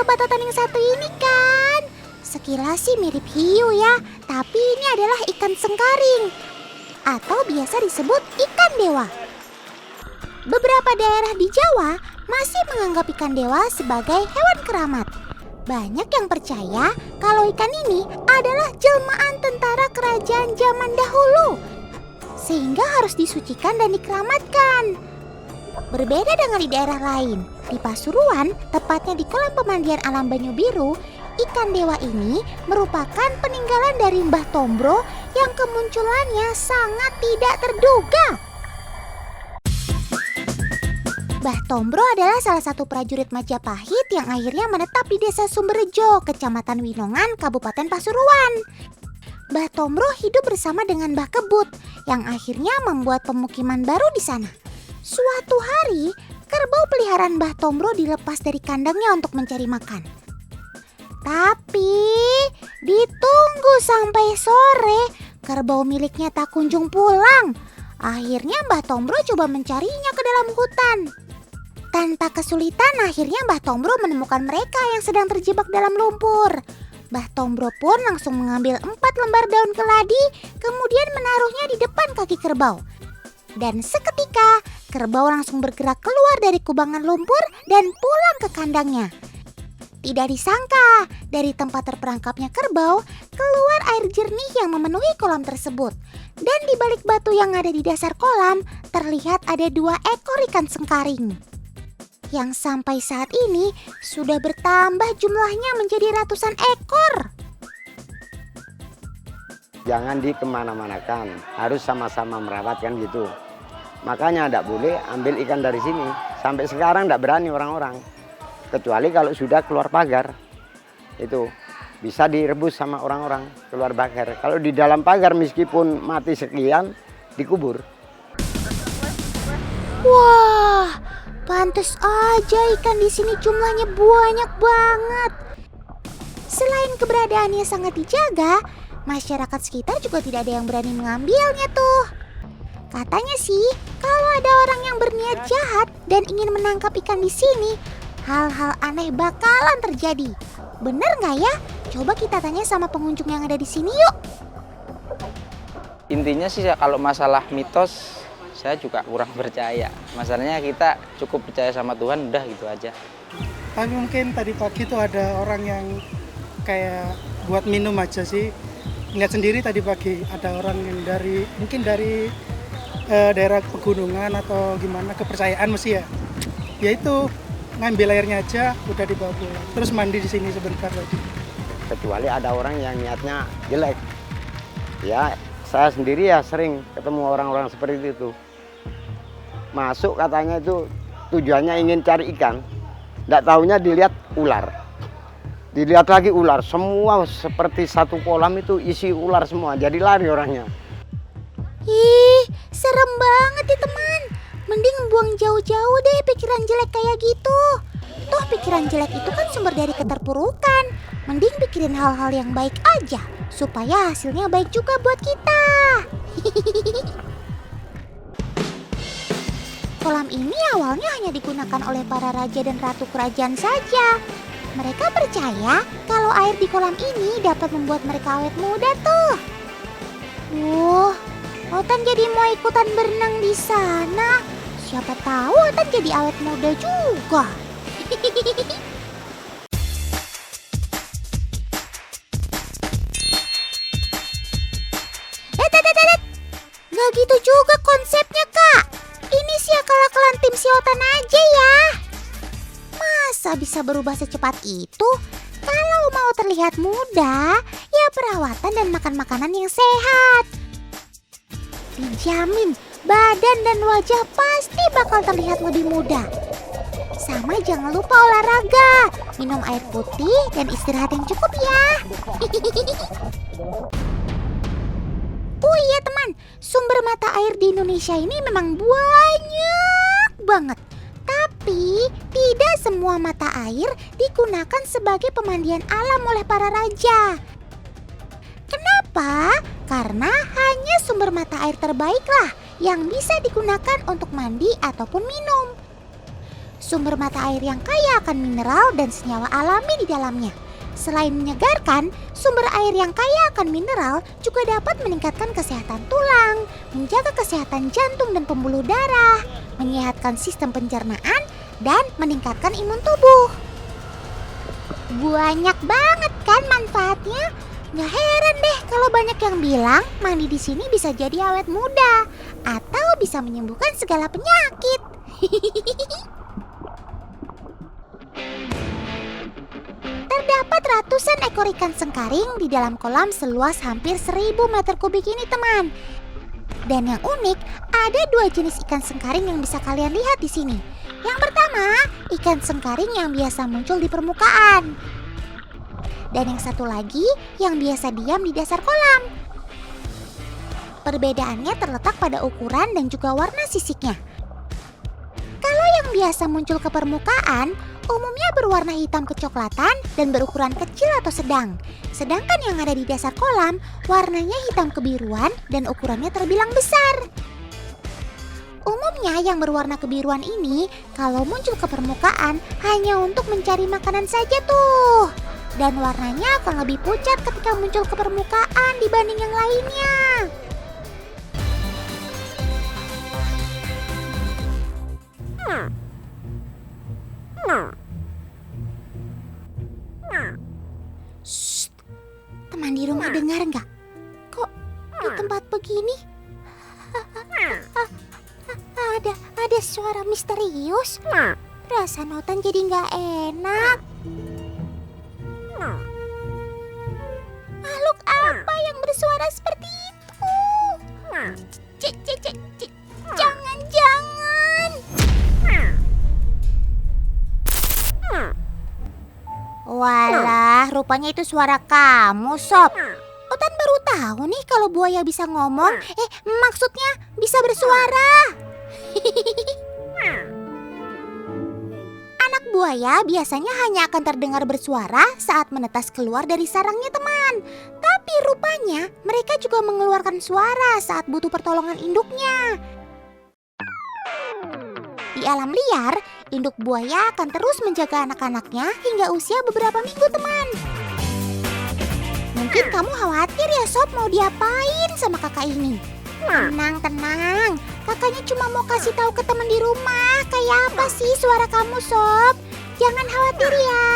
batotan yang satu ini kan? Sekilas sih mirip hiu ya, tapi ini adalah ikan sengkaring atau biasa disebut ikan dewa. Beberapa daerah di Jawa masih menganggap ikan dewa sebagai hewan keramat. Banyak yang percaya kalau ikan ini adalah jelmaan tentara kerajaan zaman dahulu, sehingga harus disucikan dan dikeramatkan. Berbeda dengan di daerah lain, di Pasuruan, tepatnya di kolam pemandian alam Banyu Biru, ikan dewa ini merupakan peninggalan dari Mbah Tombro yang kemunculannya sangat tidak terduga. Mbah Tombro adalah salah satu prajurit Majapahit yang akhirnya menetap di Desa Sumberjo, Kecamatan Winongan, Kabupaten Pasuruan. Mbah Tombro hidup bersama dengan Mbah Kebut yang akhirnya membuat pemukiman baru di sana. Suatu hari, kerbau peliharaan Mbah Tombro dilepas dari kandangnya untuk mencari makan. Tapi ditunggu sampai sore, kerbau miliknya tak kunjung pulang. Akhirnya Mbah Tombro coba mencarinya ke dalam hutan. Tanpa kesulitan, akhirnya Mbah Tombro menemukan mereka yang sedang terjebak dalam lumpur. Mbah Tombro pun langsung mengambil 4 lembar daun keladi, kemudian menaruhnya di depan kaki kerbau. Dan seketika, kerbau langsung bergerak keluar dari kubangan lumpur dan pulang ke kandangnya. Tidak disangka, dari tempat terperangkapnya kerbau, keluar air jernih yang memenuhi kolam tersebut. Dan di balik batu yang ada di dasar kolam, terlihat ada 2 ekor ikan sengkaring. Yang sampai saat ini sudah bertambah jumlahnya menjadi ratusan ekor. Jangan dikemana-manakan, harus sama-sama merawat kan gitu. Makanya tidak boleh ambil ikan dari sini. Sampai sekarang tidak berani orang-orang. Kecuali kalau sudah keluar pagar, itu bisa direbus sama orang-orang keluar pagar. Kalau di dalam pagar meskipun mati sekian, dikubur. Wah, pantes aja ikan di sini jumlahnya banyak banget. Selain keberadaannya sangat dijaga, masyarakat sekitar juga tidak ada yang berani mengambilnya tuh. Katanya sih, kalau ada orang yang berniat jahat dan ingin menangkap ikan di sini, hal-hal aneh bakalan terjadi. Bener nggak ya? Coba kita tanya sama pengunjung yang ada di sini yuk. Intinya sih kalau masalah mitos, saya juga kurang percaya. Masalahnya kita cukup percaya sama Tuhan, udah gitu aja. Tapi mungkin tadi pagi tuh ada orang yang kayak buat minum aja sih. Lihat sendiri tadi pagi ada orang yang mungkin dari daerah pegunungan atau gimana, kepercayaan mesti ya. Yaitu ngambil airnya aja udah dibawa pulang. Terus mandi di sini sebentar lagi. Kecuali ada orang yang niatnya jelek. Ya, saya sendiri ya sering ketemu orang-orang seperti itu. Masuk katanya itu tujuannya ingin cari ikan. Nggak taunya dilihat ular. Dilihat lagi ular. Semua seperti satu kolam itu isi ular semua. Jadi lari orangnya. Ih, serem banget ya teman. Mending buang jauh-jauh deh pikiran jelek kayak gitu. Toh pikiran jelek itu kan sumber dari keterpurukan. Mending pikirin hal-hal yang baik aja, supaya hasilnya baik juga buat kita. Kolam ini awalnya hanya digunakan oleh para raja dan ratu kerajaan saja. Mereka percaya kalau air di kolam ini dapat membuat mereka awet muda tuh. Otan jadi mau ikutan berenang di sana. Siapa tahu Otan jadi awet muda juga. Gak gitu juga konsepnya kak. Ini sih akal-akalan tim si Otan aja ya. Masa bisa berubah secepat itu? Kalau mau terlihat muda, ya perawatan dan makan makanan yang sehat. Dijamin badan dan wajah pasti bakal terlihat lebih muda. Sama jangan lupa olahraga, minum air putih dan istirahat yang cukup ya. Oh iya teman, sumber mata air di Indonesia ini memang banyak banget. Tapi tidak semua mata air digunakan sebagai pemandian alam oleh para raja. Kenapa? Karena hanya sumber mata air terbaiklah yang bisa digunakan untuk mandi ataupun minum. sumber mata air yang kaya akan mineral dan senyawa alami di dalamnya. Selain menyegarkan, sumber air yang kaya akan mineral juga dapat meningkatkan kesehatan tulang, menjaga kesehatan jantung dan pembuluh darah, menyehatkan sistem pencernaan, dan meningkatkan imun tubuh. Banyak banget kan manfaatnya? Nggak heran deh kalau banyak yang bilang mandi di sini bisa jadi awet muda atau bisa menyembuhkan segala penyakit. Terdapat ratusan ekor ikan sengkaring di dalam kolam seluas hampir 1000 meter kubik ini, teman. Dan yang unik, ada 2 jenis ikan sengkaring yang bisa kalian lihat di sini. Yang pertama, ikan sengkaring yang biasa muncul di permukaan. Dan yang satu lagi yang biasa diam di dasar kolam. Perbedaannya terletak pada ukuran dan juga warna sisiknya. Kalau yang biasa muncul ke permukaan, umumnya berwarna hitam kecoklatan dan berukuran kecil atau sedang. Sedangkan yang ada di dasar kolam, warnanya hitam kebiruan dan ukurannya terbilang besar. Umumnya yang berwarna kebiruan ini kalau muncul ke permukaan hanya untuk mencari makanan saja tuh. Dan warnanya akan lebih pucat ketika muncul ke permukaan dibanding yang lainnya. Shh, teman di rumah dengar nggak? Kok di tempat begini ada suara misterius? Perasaan Otan jadi nggak enak. Makhluk apa yang bersuara seperti itu? Jangan. Walah, rupanya itu suara kamu, Sob. Otan baru tahu nih kalau buaya bisa ngomong. Maksudnya bisa bersuara. Anak buaya biasanya hanya akan terdengar bersuara saat menetas keluar dari sarangnya, teman. Tapi rupanya mereka juga mengeluarkan suara saat butuh pertolongan induknya. Di alam liar, induk buaya akan terus menjaga anak-anaknya hingga usia beberapa minggu, teman. Mungkin kamu khawatir ya, Sob, mau diapain sama kakak ini? Tenang. Kakaknya cuma mau kasih tahu ke teman di rumah kayak apa sih suara kamu, Sob. Jangan khawatir ya.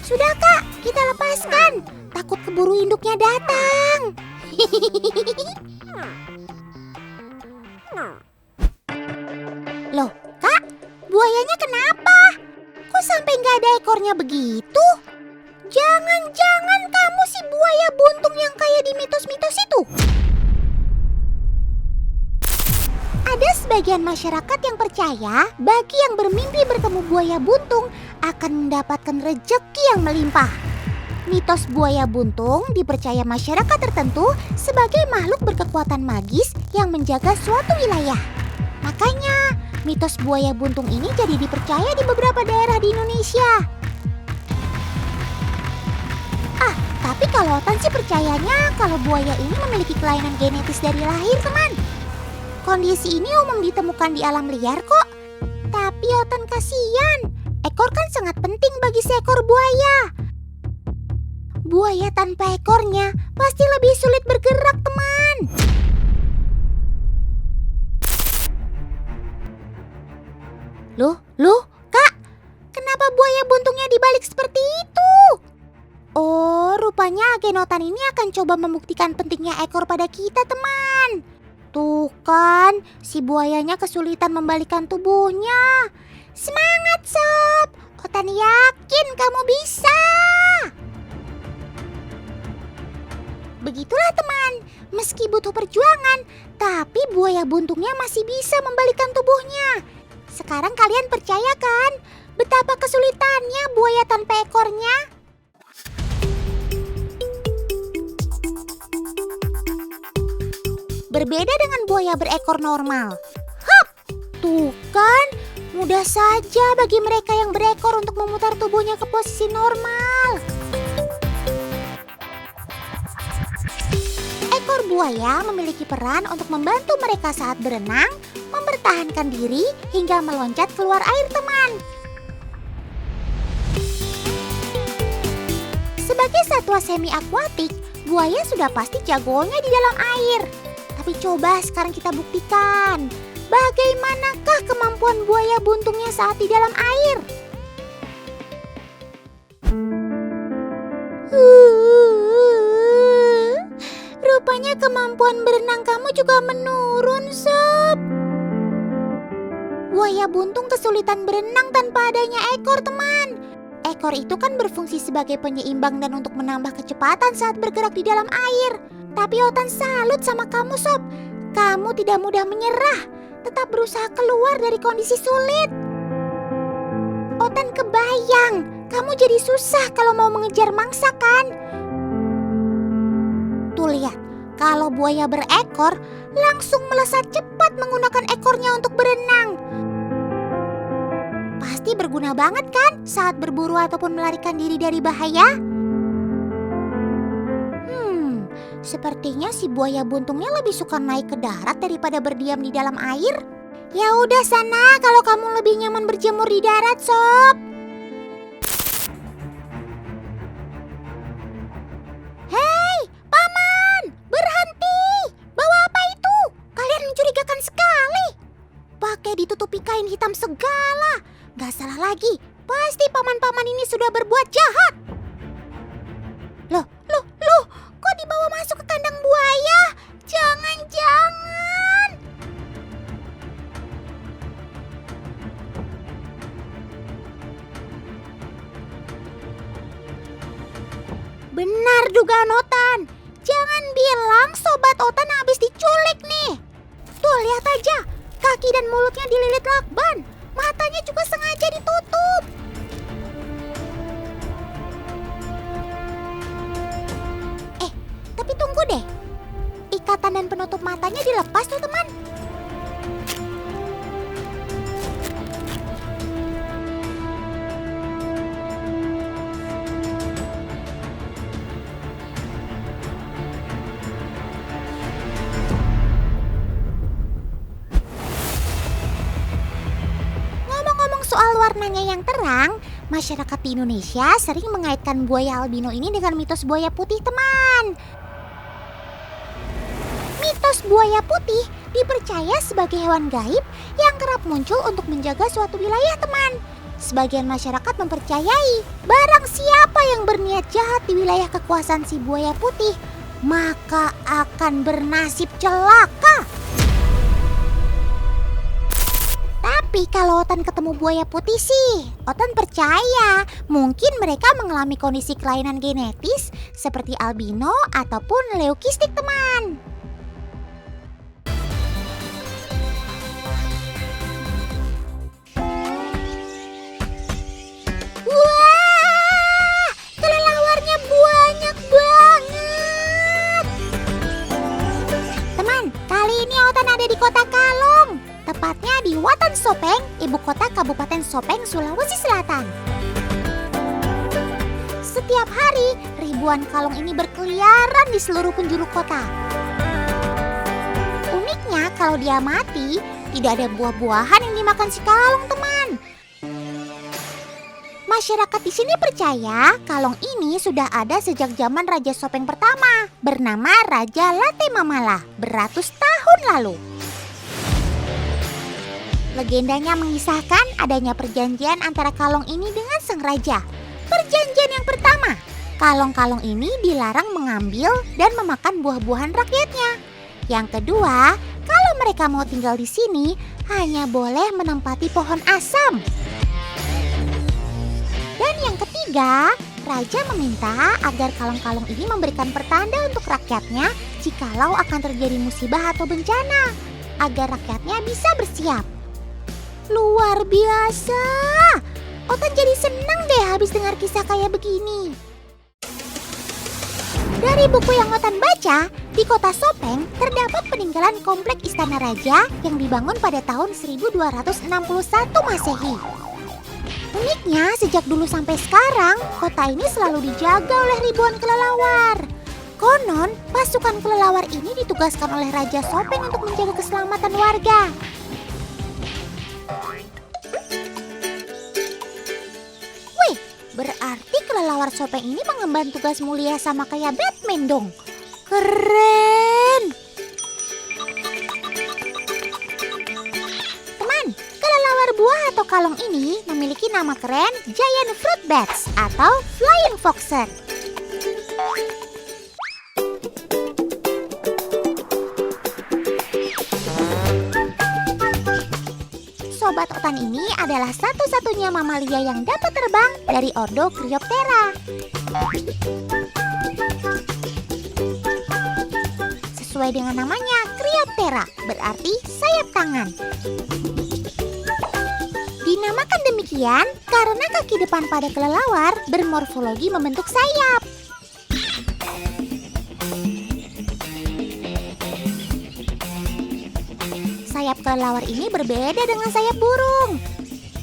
Sudah, Kak, kita lepaskan. Takut keburu induknya datang. Loh, Kak, buayanya kenapa? Kok sampai nggak ada ekornya begitu? Jangan-jangan kamu si buaya buntung yang kayak di mitos-mitos itu? Ada sebagian masyarakat yang percaya bagi yang bermimpi bertemu buaya buntung akan mendapatkan rejeki yang melimpah. Mitos buaya buntung dipercaya masyarakat tertentu sebagai makhluk berkekuatan magis yang menjaga suatu wilayah. Makanya, mitos buaya buntung ini jadi dipercaya di beberapa daerah di Indonesia. Tapi kalau Otan sih percayanya kalau buaya ini memiliki kelainan genetis dari lahir, teman. Kondisi ini umum ditemukan di alam liar kok. Tapi Otan kasihan, ekor kan sangat penting bagi seekor buaya. Buaya tanpa ekornya pasti lebih sulit bergerak, teman. Loh, Kak, kenapa buaya buntungnya dibalik seperti itu? Oh, rupanya agen Otan ini akan coba membuktikan pentingnya ekor pada kita, teman. Tuh kan, si buayanya kesulitan membalikkan tubuhnya. Semangat, Sob. Otan yakin kamu bisa. Begitulah, teman. Meski butuh perjuangan, tapi buaya buntungnya masih bisa membalikkan tubuhnya. Sekarang kalian percaya kan betapa kesulitannya buaya tanpa ekornya? Berbeda dengan buaya berekor normal. Hop! Tuh kan, mudah saja bagi mereka yang berekor untuk memutar tubuhnya ke posisi normal. Ekor buaya memiliki peran untuk membantu mereka saat berenang, mempertahankan diri hingga meloncat keluar air, teman. Sebagai satwa semi-akuatik, buaya sudah pasti jagonya di dalam air. Tapi coba sekarang kita buktikan, bagaimanakah kemampuan buaya buntungnya saat di dalam air? Rupanya kemampuan berenang kamu juga menurun, Sob. Buaya buntung kesulitan berenang tanpa adanya ekor, teman. Ekor itu kan berfungsi sebagai penyeimbang dan untuk menambah kecepatan saat bergerak di dalam air. Tapi Otan salut sama kamu, Sob. Kamu tidak mudah menyerah, tetap berusaha keluar dari kondisi sulit. Otan kebayang, kamu jadi susah kalau mau mengejar mangsa kan? Tuh lihat, kalau buaya berekor, langsung melesat cepat menggunakan ekornya untuk berenang. Pasti berguna banget kan saat berburu ataupun melarikan diri dari bahaya? Sepertinya si buaya buntungnya lebih suka naik ke darat daripada berdiam di dalam air. Ya udah sana, kalau kamu lebih nyaman berjemur di darat, Sob. Hei, Paman, berhenti! Bawa apa itu? Kalian mencurigakan sekali. Pakai ditutupi kain hitam segala. Gak salah lagi, pasti paman-paman ini sudah berbuat jahat. Loh, kok dibawa masuk ke kandang buaya? Jangan. Benar dugaan Otan. Jangan bilang sobat Otan habis diculik nih. Tuh lihat aja, kaki dan mulutnya dililit lakban. Matanya juga sengaja ditutup. Tapi tunggu deh, ikatan dan penutup matanya dilepas tuh, teman. Ngomong-ngomong soal warnanya yang terang, masyarakat di Indonesia sering mengaitkan buaya albino ini dengan mitos buaya putih, teman. Mitos buaya putih dipercaya sebagai hewan gaib yang kerap muncul untuk menjaga suatu wilayah, teman. Sebagian masyarakat mempercayai barang siapa yang berniat jahat di wilayah kekuasaan si buaya putih, maka akan bernasib celaka. Tapi kalau Otan ketemu buaya putih sih, Otan percaya mungkin mereka mengalami kondisi kelainan genetis seperti albino ataupun leukistik, teman. Wah, kelelawarnya banyak banget. Teman, kali ini Otan ada di Kota Kalong. Tepatnya di Watan Sopeng, ibu kota Kabupaten Sopeng, Sulawesi Selatan. Setiap hari, ribuan kalong ini berkeliaran di seluruh penjuru kota. Uniknya, kalau diamati, tidak ada buah-buahan yang dimakan si kalong, teman. Masyarakat di sini percaya kalong ini sudah ada sejak zaman Raja Sopeng pertama, bernama Raja Late Mamala, beratus tahun lalu. Legendanya mengisahkan adanya perjanjian antara kalong ini dengan sang raja. Perjanjian yang pertama, kalong-kalong ini dilarang mengambil dan memakan buah-buahan rakyatnya. Yang kedua, kalau mereka mau tinggal di sini, hanya boleh menempati pohon asam. Dan yang ketiga, raja meminta agar kalong-kalong ini memberikan pertanda untuk rakyatnya jikalau akan terjadi musibah atau bencana, agar rakyatnya bisa bersiap. Luar biasa. Otan jadi senang deh habis dengar kisah kayak begini. Dari buku yang Otan baca, di kota Sopeng terdapat peninggalan komplek Istana Raja yang dibangun pada tahun 1261 Masehi. Uniknya, sejak dulu sampai sekarang, kota ini selalu dijaga oleh ribuan kelelawar. Konon, pasukan kelelawar ini ditugaskan oleh Raja Sopeng untuk menjaga keselamatan warga. Berarti kelelawar Sopeng ini mengemban tugas mulia sama kayak Batman dong. Keren! Teman, kelelawar buah atau kalong ini memiliki nama keren Giant Fruit Bats atau Flying Foxer. Sobat Otan ini adalah satu-satunya mamalia yang dapat terbang dari ordo Cryoptera. Sesuai dengan namanya, Cryoptera berarti sayap tangan. Dinamakan demikian karena kaki depan pada kelelawar bermorfologi membentuk sayap. Sayap kelelawar ini berbeda dengan sayap burung.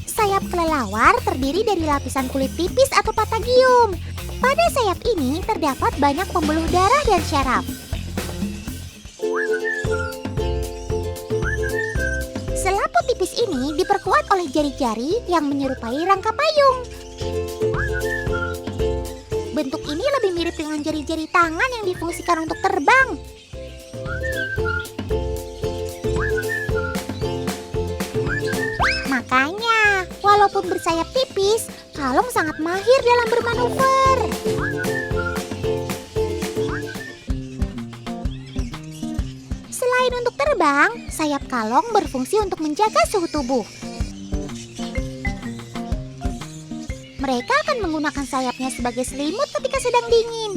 Sayap kelelawar terdiri dari lapisan kulit tipis atau patagium. Pada sayap ini terdapat banyak pembuluh darah dan syaraf. Selaput tipis ini diperkuat oleh jari-jari yang menyerupai rangka payung. Bentuk ini lebih mirip dengan jari-jari tangan yang difungsikan untuk terbang. Makanya, walaupun bersayap tipis, kalong sangat mahir dalam bermanuver. Selain untuk terbang, sayap kalong berfungsi untuk menjaga suhu tubuh. Mereka akan menggunakan sayapnya sebagai selimut ketika sedang dingin.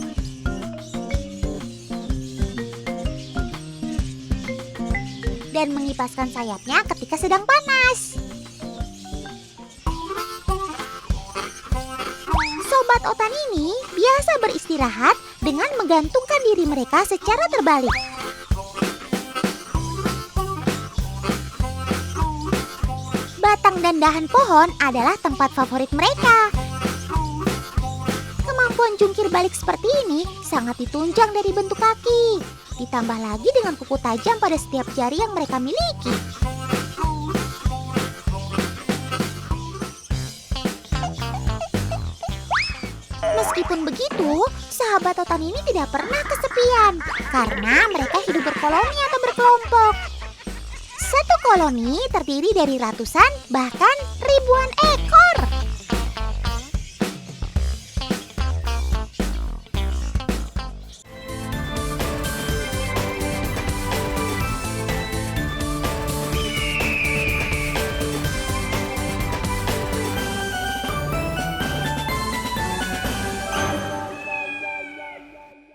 Dan mengipaskan sayapnya ketika sedang panas. Sobat Otan ini biasa beristirahat dengan menggantungkan diri mereka secara terbalik. Batang dan dahan pohon adalah tempat favorit mereka. Kemampuan jungkir balik seperti ini sangat ditunjang dari bentuk kaki. Ditambah lagi dengan kuku tajam pada setiap jari yang mereka miliki. Meskipun begitu, sahabat Otan ini tidak pernah kesepian karena mereka hidup berkoloni atau berkelompok. Satu koloni terdiri dari ratusan bahkan ribuan